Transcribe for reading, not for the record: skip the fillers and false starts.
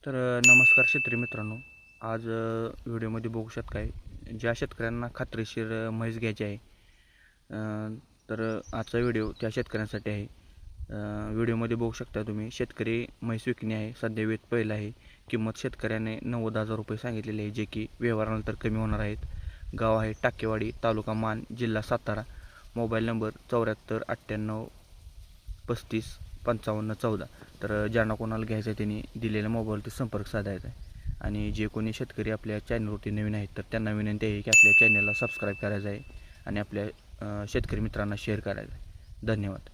नमस्कार शेतकरी मित्रांनो. आज व्हिडिओमध्ये बघू शकता काय ज्या शेतकऱ्यांना खात्रीशीर म्हैस घ्यायची आहे, आजचा व्हिडिओ त्या शेतकऱ्यांसाठी आहे. व्हिडिओमध्ये बघू शकता तुम्ही, शेतकरी म्हैस विकणे आहे. सध्या वेत पहिला आहे. किंमत शेतकऱ्याने 90,000 रुपये सांगितलेली आहे, जे की व्यवहारानंतर कमी होणार आहेत. गाव आहे टाकेवाडी, तालुका मान, जिल्हा सातारा. Mobile number 74 98 35 55 14. ज्यांना कोणाला घ्यायचं आहे त्यांनी दिलेल्या मोबाईलवरती संपर्क साधायचा आहे. आणि जे कोणी शेतकरी आपल्या चॅनलवरती नवीन आहेत तर त्यांना विनंती आहे की आपल्या चॅनलला सबस्क्राईब करायचं आहे आणि आपल्या शेतकरी मित्रांना शेअर करायचं आहे. धन्यवाद.